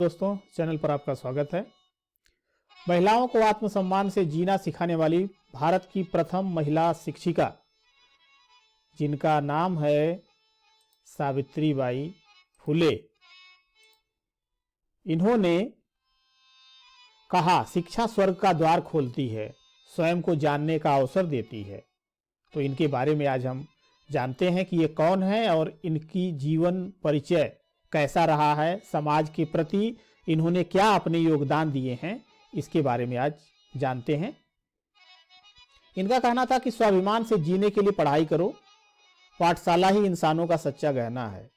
दोस्तों, चैनल पर आपका स्वागत है। महिलाओं को आत्मसम्मान से जीना सिखाने वाली भारत की प्रथम महिला शिक्षिका, जिनका नाम है सावित्रीबाई फुले, इन्होंने कहा, शिक्षा स्वर्ग का द्वार खोलती है, स्वयं को जानने का अवसर देती है। तो इनके बारे में आज हम जानते हैं कि ये कौन है और इनकी जीवन परिचय कैसा रहा है, समाज के प्रति इन्होंने क्या अपने योगदान दिए हैं, इसके बारे में आज जानते हैं। इनका कहना था कि स्वाभिमान से जीने के लिए पढ़ाई करो, पाठशाला ही इंसानों का सच्चा गहना है।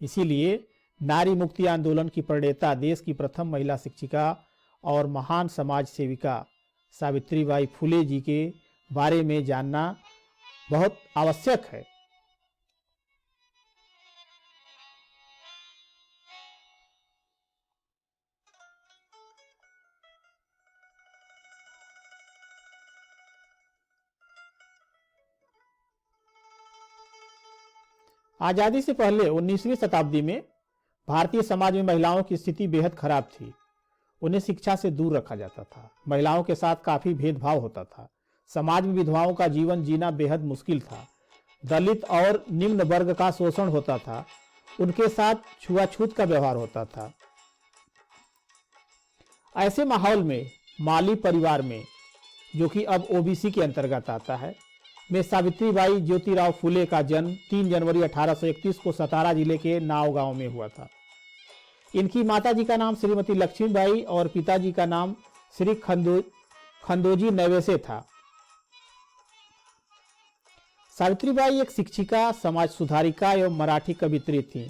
इसीलिए नारी मुक्ति आंदोलन की प्रणेता, देश की प्रथम महिला शिक्षिका और महान समाज सेविका सावित्रीबाई फुले जी के बारे में जानना बहुत आवश्यक है। आजादी से पहले 19वीं शताब्दी में भारतीय समाज में महिलाओं की स्थिति बेहद खराब थी। उन्हें शिक्षा से दूर रखा जाता था। महिलाओं के साथ काफी भेदभाव होता था। समाज में विधवाओं का जीवन जीना बेहद मुश्किल था। दलित और निम्न वर्ग का शोषण होता था। उनके साथ छुआछूत का व्यवहार होता था। ऐसे माहौल में माली परिवार में, जो कि अब ओबीसी के अंतर्गत आता है, में सावित्रीबाई ज्योतिराव फुले का जन्म 3 जनवरी 1831 को सतारा जिले के नाव गांव में हुआ था। इनकी माताजी का नाम श्रीमती लक्ष्मीबाई और पिताजी का नाम श्री खंदोजी नैवेसे था। सावित्रीबाई एक शिक्षिका, समाज सुधारिका एवं मराठी कवित्री थी।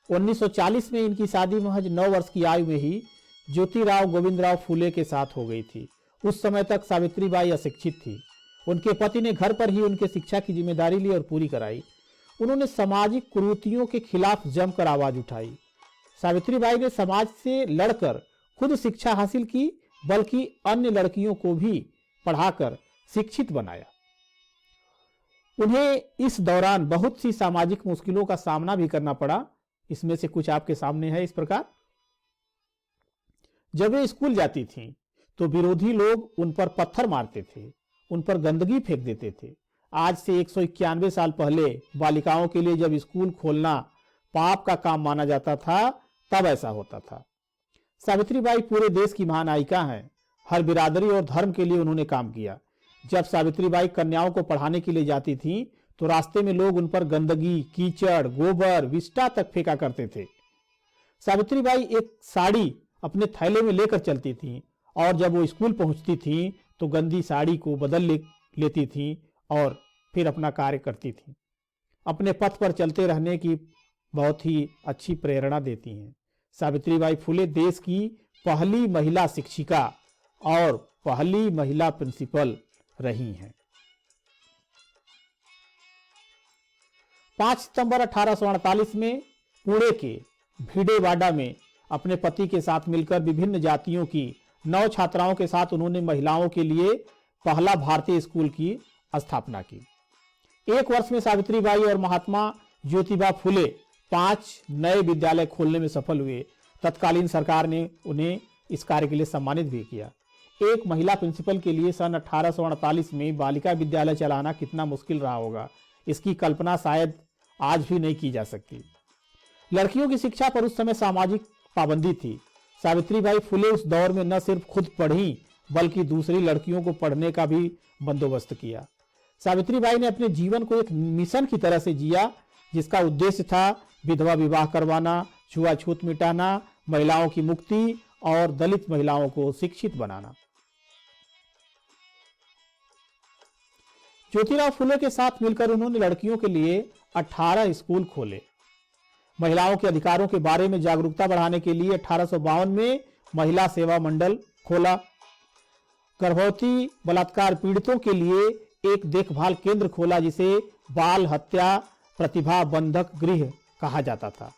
1940 में इनकी शादी महज 9 वर्ष की आयु में ही ज्योतिराव गोविंदराव फुले के साथ हो गई थी। उस समय तक सावित्रीबाई अशिक्षित थी। उनके पति ने घर पर ही उनके शिक्षा की जिम्मेदारी ली और पूरी कराई। उन्होंने सामाजिक कुरीतियों के खिलाफ जमकर आवाज उठाई। सावित्रीबाई ने समाज से लड़कर खुद शिक्षा हासिल की, बल्कि अन्य लड़कियों को भी पढ़ाकर शिक्षित बनाया। उन्हें इस दौरान बहुत सी सामाजिक मुश्किलों का सामना भी करना पड़ा। इसमें से कुछ आपके सामने है इस प्रकार। जब वे स्कूल जाती थीं, तो विरोधी लोग उन पर पत्थर मारते थे, उन पर गंदगी फेंक देते थे। आज से 191 साल पहले बालिकाओं के लिए जब स्कूल खोलना पाप का काम माना जाता था, तब ऐसा होता था। सावित्रीबाई पूरे देश की महानायिका हैं। हर बिरादरी और धर्म के लिए उन्होंने काम किया। जब सावित्रीबाई कन्याओं को पढ़ाने के लिए जाती थीं, तो रास्ते में लोग उन पर गंदगी, कीचड़, गोबर, विष्ठा तक फेंका करते थे। सावित्रीबाई एक साड़ी अपने थैले में लेकर चलती थीं, और जब वो स्कूल पहुंचती थीं, तो गंदी साड़ी को बदल लेती थीं और फिर अपना कार्य करती थीं। अपने पथ पर चलते रहने की बहुत ही अच्छी प्रेरणा देती हैं। सावित्रीबाई फुले देश की पहली महिला शिक्षिका और पहली महिला प्रिंसिपल रही हैं। 5 सितंबर 1848 में पुणे के भिडेवाड़ा में अपने पति के साथ मिलकर विभिन्न जातियों की 9 छात्राओं के साथ उन्होंने महिलाओं के लिए पहला भारतीय स्कूल की स्थापना की। 1 वर्ष में सावित्रीबाई और महात्मा ज्योतिबा फुले 5 नए विद्यालय खोलने में सफल हुए। तत्कालीन सरकार ने उन्हें इस कार्य के लिए सम्मानित भी किया। एक महिला प्रिंसिपल के लिए सन 1848 में बालिका विद्यालय चलाना कितना मुश्किल रहा होगा, इसकी कल्पना शायद आज भी नहीं की जा सकती। लड़कियों की शिक्षा पर उस समय सामाजिक पाबंदी थी। सावित्रीबाई फुले उस दौर में न सिर्फ खुद पढ़ी, बल्कि दूसरी लड़कियों को पढ़ने का भी बंदोबस्त किया। सावित्रीबाई ने अपने जीवन को एक मिशन की तरह से जिया, जिसका उद्देश्य था विधवा विवाह करवाना, छुआछूत मिटाना, महिलाओं की मुक्ति और दलित महिलाओं को शिक्षित बनाना। ज्योतिराव फुले के साथ मिलकर उन्होंने लड़कियों के लिए 18 स्कूल खोले। महिलाओं के अधिकारों के बारे में जागरूकता बढ़ाने के लिए 1852 में महिला सेवा मंडल खोला। गर्भवती बलात्कार पीड़ितों के लिए एक देखभाल केंद्र खोला, जिसे बाल हत्या प्रतिभा बंधक गृह कहा जाता था।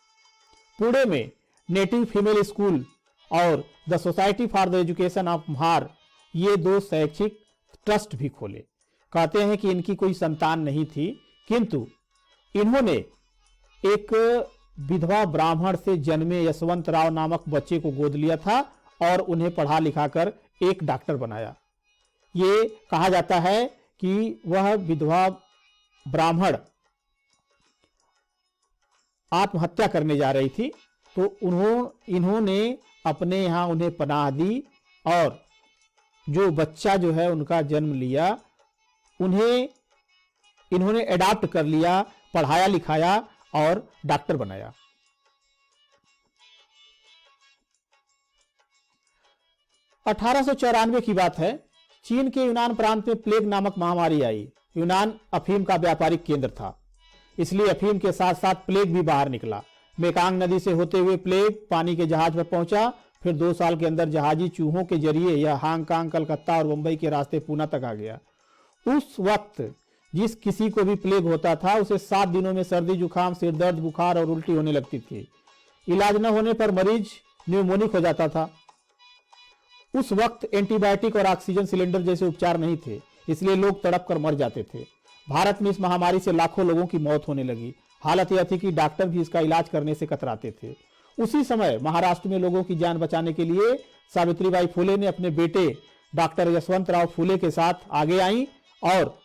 पुणे में नेटिव फीमेल स्कूल और the society for the education of Mahar, ये 2 शैक्षिक ट्रस्ट भी खोले। कहते हैं कि इनकी कोई संतान नहीं थी, किंतु इन्होंने एक विधवा ब्राह्मण से जन्मे यशवंत राव नामक बच्चे को गोद लिया था और उन्हें पढ़ा लिखाकर एक डॉक्टर बनाया। ये कहा जाता है कि वह विधवा ब्राह्मण आत्महत्या करने जा रही थी, तो इन्होंने अपने यहाँ उन्हें पनाह दी और जो बच्चा जो है उनका जन्म लिया, उन्हें इन्होंने अडॉप्ट कर लिया, पढ़ाया लिखाया और डॉक्टर बनाया। (1894) की बात है। चीन के यूनान प्रांत में प्लेग नामक महामारी आई। यूनान अफीम का व्यापारिक केंद्र था, इसलिए अफीम के साथ साथ प्लेग भी बाहर निकला। मेकांग नदी से होते हुए प्लेग पानी के जहाज पर पहुंचा, फिर 2 साल के अंदर जहाजी चूहों के जरिए यह हांगकांग, कलकत्ता और मुंबई के रास्ते पूना तक आ गया। उस वक्त जिस किसी को भी प्लेग होता था उसे 7 दिनों में सर्दी, जुकाम, सिर दर्द, बुखार और उल्टी होने लगती थी। इलाज न होने पर मरीज न्यूमोनिक हो जाता था। उस वक्त एंटीबायोटिक और ऑक्सीजन सिलेंडर जैसे उपचार नहीं थे, इसलिए लोग तड़प कर मर जाते थे। भारत में इस महामारी से लाखों लोगों की मौत होने लगी। हालत यह थी कि डॉक्टर भी इसका इलाज करने से कतराते थे। उसी समय महाराष्ट्र में लोगों की जान बचाने के लिए सावित्रीबाई फुले ने अपने बेटे डॉक्टर यशवंत राव फुले के साथ आगे आई और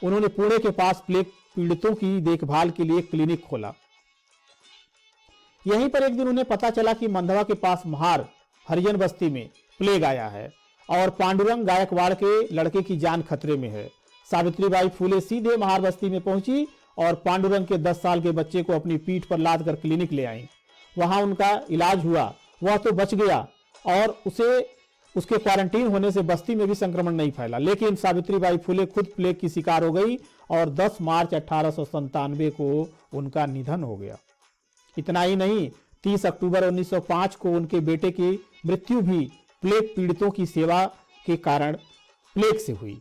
उन्होंने पुणे के पास प्लेग पीड़ितों की देखभाल के लिए क्लिनिक खोला। यहीं पर एक दिन उन्हें पता चला कि मंधवा के पास महार हरिजन बस्ती में प्लेग आया है और पांडुरंग गायकवाड़ के लड़के की जान खतरे में है। सावित्रीबाई फुले सीधे महार बस्ती में पहुंची और पांडुरंग के 10 साल के बच्चे को अपनी पीठ पर लाद कर क्लिनिक ले आई। वहां उनका इलाज हुआ, वह तो बच गया और उसके क्वारंटीन होने से बस्ती में भी संक्रमण नहीं फैला। लेकिन सावित्रीबाई फुले खुद प्लेग की शिकार हो गई और 10 मार्च 1897 को उनका निधन हो गया। इतना ही नहीं, 30 अक्टूबर 1905 को उनके बेटे की मृत्यु भी प्लेग पीड़ितों की सेवा के कारण प्लेग से हुई।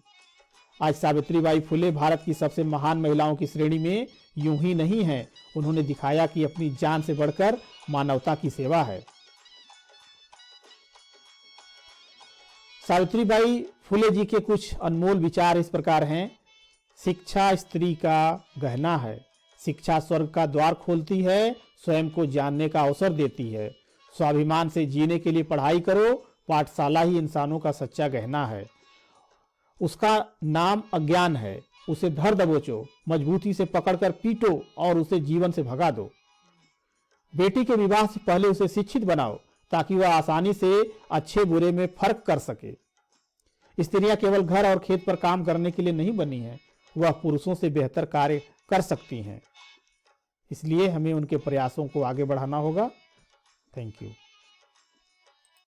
आज सावित्रीबाई फुले भारत की सबसे महान महिलाओं की श्रेणी में यूं ही नहीं है, उन्होंने दिखाया कि अपनी जान से बढ़कर मानवता की सेवा है। सावित्रीबाई फुले जी के कुछ अनमोल विचार इस प्रकार हैं। शिक्षा स्त्री का गहना है, शिक्षा स्वर्ग का द्वार खोलती है, स्वयं को जानने का अवसर देती है। स्वाभिमान से जीने के लिए पढ़ाई करो, पाठशाला ही इंसानों का सच्चा गहना है। उसका नाम अज्ञान है, उसे धर दबोचो, मजबूती से पकड़कर पीटो और उसे जीवन से भगा दो। बेटी के विवाह से पहले उसे शिक्षित बनाओ ताकि वह आसानी से अच्छे बुरे में फर्क कर सके। स्त्रियां केवल घर और खेत पर काम करने के लिए नहीं बनी हैं, वह पुरुषों से बेहतर कार्य कर सकती हैं। इसलिए हमें उनके प्रयासों को आगे बढ़ाना होगा। Thank you.